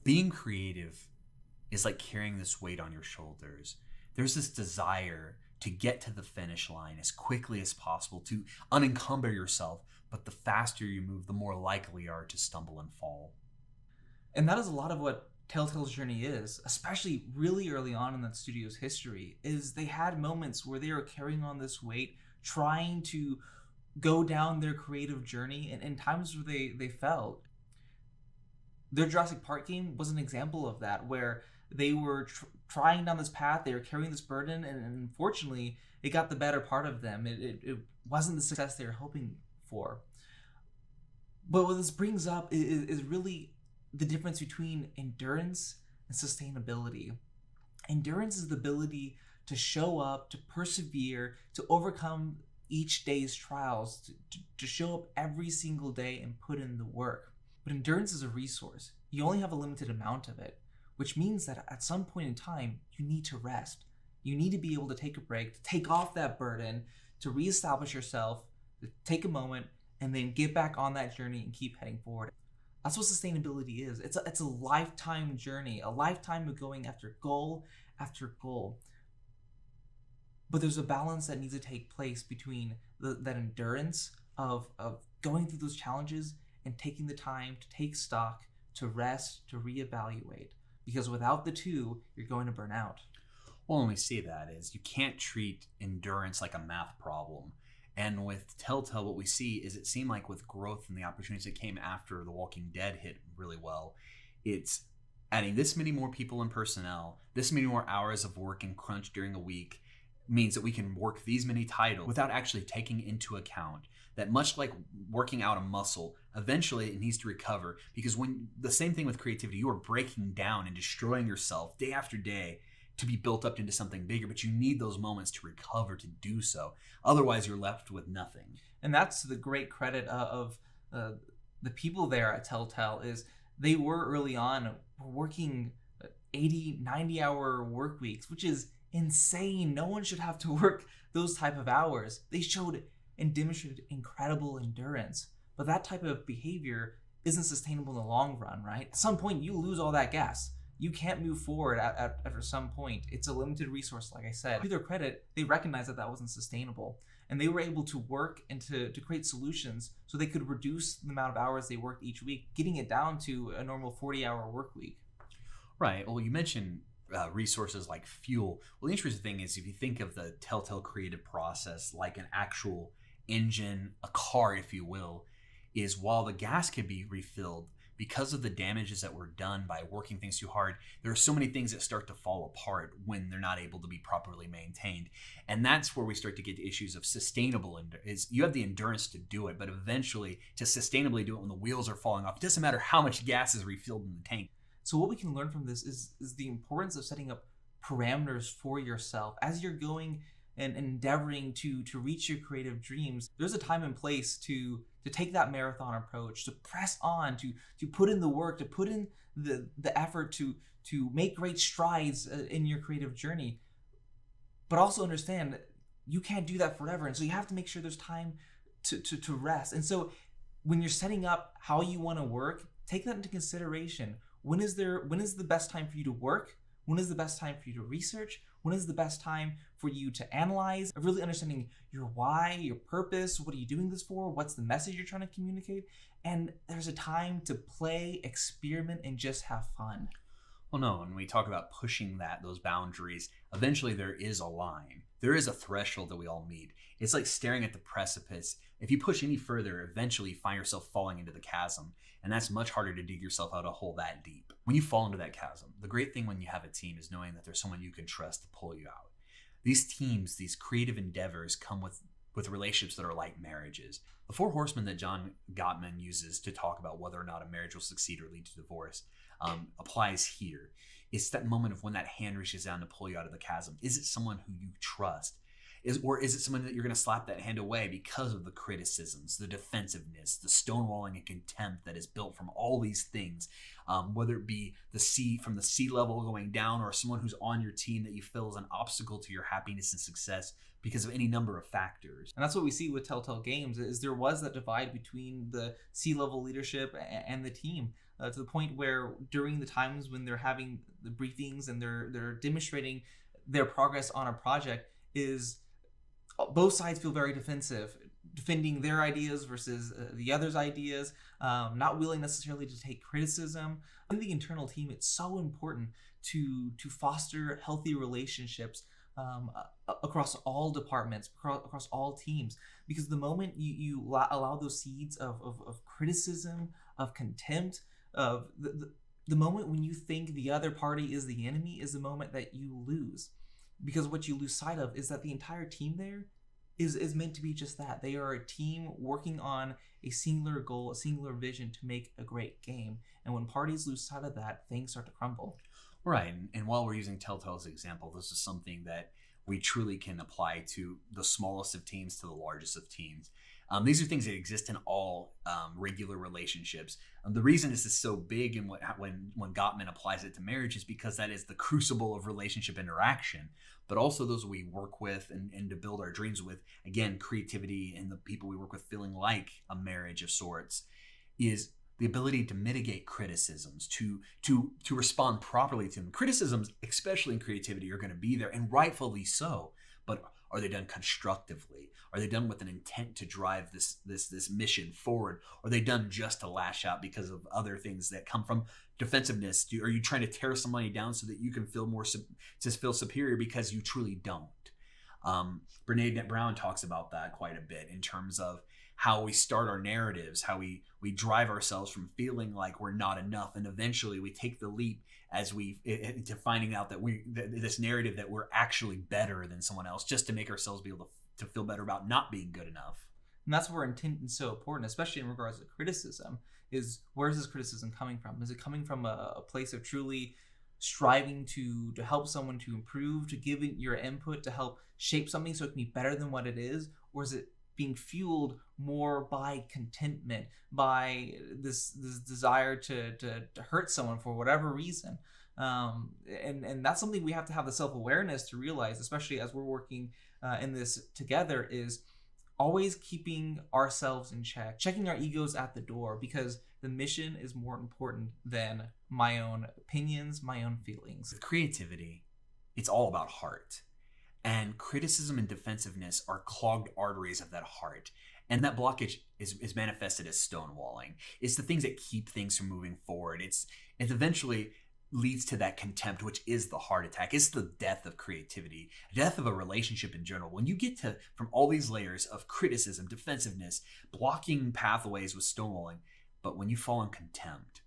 Being creative is like carrying this weight on your shoulders. There's this desire to get to the finish line as quickly as possible, to unencumber yourself, but the faster you move, the more likely you are to stumble and fall. And that is a lot of what Telltale's journey is, especially really early on in that studio's history, is they had moments where they were carrying on this weight, trying to go down their creative journey, and in times where they fell. Their Jurassic Park game was an example of that, where they were trying down this path, they were carrying this burden, and unfortunately, it got the better part of them. It wasn't the success they were hoping for. But what this brings up is really the difference between endurance and sustainability. Endurance is the ability to show up, to persevere, to overcome each day's trials, to show up every single day and put in the work. But endurance is a resource. You only have a limited amount of it, which means that at some point in time, you need to rest. You need to be able to take a break, to take off that burden, to reestablish yourself, to take a moment, and then get back on that journey and keep heading forward. That's what sustainability is. It's a lifetime journey, a lifetime of going after goal after goal. But there's a balance that needs to take place between that endurance of going through those challenges and taking the time to take stock, to rest, to reevaluate. Because without the two, you're going to burn out. Well, when we see that is you can't treat endurance like a math problem. And with Telltale, what we see is it seemed like with growth and the opportunities that came after The Walking Dead hit really well, it's adding this many more people in personnel, this many more hours of work and crunch during a week means that we can work these many titles without actually taking into account that much like working out a muscle, eventually it needs to recover, because when the same thing with creativity, you are breaking down and destroying yourself day after day to be built up into something bigger, but you need those moments to recover to do so. Otherwise, you're left with nothing. And that's the great credit of the people there at Telltale, is they were early on working 80, 90-hour work weeks, which is insane. No one should have to work those type of hours. They showed and demonstrated incredible endurance. But that type of behavior isn't sustainable in the long run, right? At some point, you lose all that gas. You can't move forward after some point. It's a limited resource, like I said. To their credit, they recognized that wasn't sustainable. And they were able to work and to create solutions so they could reduce the amount of hours they worked each week, getting it down to a normal 40-hour work week. Right. Well, you mentioned resources like fuel. Well, the interesting thing is if you think of the Telltale creative process like an actual engine, a car, if you will, is while the gas can be refilled, because of the damages that were done by working things too hard, there are so many things that start to fall apart when they're not able to be properly maintained. And that's where we start to get to issues of sustainable. Is you have the endurance to do it, but eventually to sustainably do it when the wheels are falling off, it doesn't matter how much gas is refilled in the tank. So what we can learn from this is the importance of setting up parameters for yourself as you're going and endeavoring to reach your creative dreams. There's a time and place to take that marathon approach, to press on, to put in the work, to put in the effort to make great strides in your creative journey. But also understand that you can't do that forever, and so you have to make sure there's time to rest. And so when you're setting up how you want to work, take that into consideration. When is the best time for you to work? When is the best time for you to research? When is the best time for you to analyze? Really understanding your why, your purpose, what are you doing this for? What's the message you're trying to communicate? And there's a time to play, experiment, and just have fun. Well, no, when we talk about pushing those boundaries, eventually there is a line. There is a threshold that we all meet. It's like staring at the precipice. If you push any further, eventually you find yourself falling into the chasm. And that's much harder to dig yourself out a hole that deep. When you fall into that chasm, the great thing when you have a team is knowing that there's someone you can trust to pull you out. These teams, these creative endeavors come with relationships that are like marriages. The 4 horsemen that John Gottman uses to talk about whether or not a marriage will succeed or lead to divorce applies here. It's that moment of when that hand reaches down to pull you out of the chasm. Is it someone who you trust? Or is it someone that you're going to slap that hand away because of the criticisms, the defensiveness, the stonewalling and contempt that is built from all these things, whether it be from the sea level going down, or someone who's on your team that you feel is an obstacle to your happiness and success because of any number of factors. And that's what we see with Telltale Games, is there was that divide between the C-level leadership and the team. to the point where during the times when they're having the briefings and they're demonstrating their progress on a project, is both sides feel very defensive, defending their ideas versus the other's ideas, not willing necessarily to take criticism. In the internal team, it's so important to foster healthy relationships across all departments, across all teams, because the moment you allow those seeds of criticism, of contempt, of the moment when you think the other party is the enemy is the moment that you lose, because what you lose sight of is that the entire team there is meant to be just that. They are a team working on a singular goal, a singular vision to make a great game. And when parties lose sight of that, things start to crumble. Right. And while we're using Telltale as an example, this is something that we truly can apply to the smallest of teams to the largest of teams. These are things that exist in all regular relationships. The reason this is so big and when Gottman applies it to marriage is because that is the crucible of relationship interaction, but also those we work with and to build our dreams with. Again, creativity and the people we work with feeling like a marriage of sorts is the ability to mitigate criticisms, to respond properly to them. Criticisms, especially in creativity, are going to be there, and rightfully so. But are they done constructively? Are they done with an intent to drive this mission forward? Or are they done just to lash out because of other things that come from defensiveness? Are you trying to tear somebody down so that you can feel feel superior because you truly don't? Brene Brown talks about that quite a bit in terms of how we start our narratives, how we drive ourselves from feeling like we're not enough, and eventually we take the leap as to finding out that this narrative that we're actually better than someone else, just to make ourselves be able to feel better about not being good enough. And that's where intent is so important, especially in regards to criticism. Is where's this criticism coming from? Is it coming from a place of truly striving to help someone to improve, to give your input to help shape something so it can be better than what it is? Or is it being fueled more by contentment, by this desire to hurt someone for whatever reason? And that's something we have to have the self-awareness to realize, especially as we're working in this together, is always keeping ourselves in check, checking our egos at the door, because the mission is more important than my own opinions, my own feelings. With creativity, it's all about heart. And criticism and defensiveness are clogged arteries of that heart. And that blockage is manifested as stonewalling. It's the things that keep things from moving forward. It eventually leads to that contempt, which is the heart attack. It's the death of creativity, death of a relationship in general. When you get from all these layers of criticism, defensiveness, blocking pathways with stonewalling, but when you fall in contempt,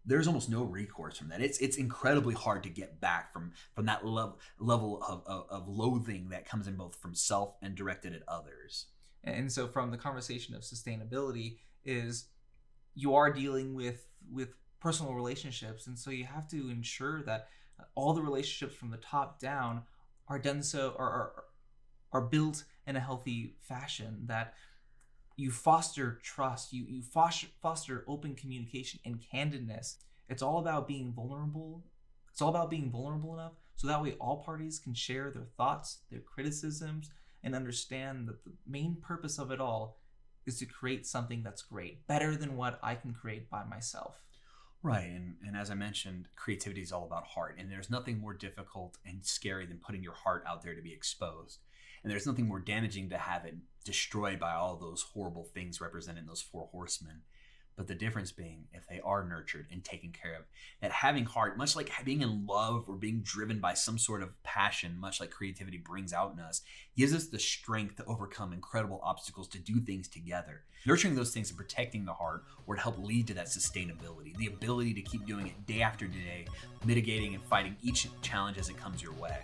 there's almost no recourse from that. It's incredibly hard to get back from that level of loathing that comes in both from self and directed at others. And so from the conversation of sustainability is you are dealing with personal relationships, and so you have to ensure that all the relationships from the top down are done so are built in a healthy fashion, that you foster trust, you foster open communication and candidness. It's all about being vulnerable. It's all about being vulnerable enough so that way all parties can share their thoughts, their criticisms, and understand that the main purpose of it all is to create something that's great, better than what I can create by myself. Right, and as I mentioned, creativity is all about heart, and there's nothing more difficult and scary than putting your heart out there to be exposed. And there's nothing more damaging to have it destroyed by all those horrible things represented in those four horsemen. But the difference being, if they are nurtured and taken care of, that having heart, much like being in love or being driven by some sort of passion, much like creativity brings out in us, gives us the strength to overcome incredible obstacles, to do things together. Nurturing those things and protecting the heart would help lead to that sustainability, the ability to keep doing it day after day, mitigating and fighting each challenge as it comes your way.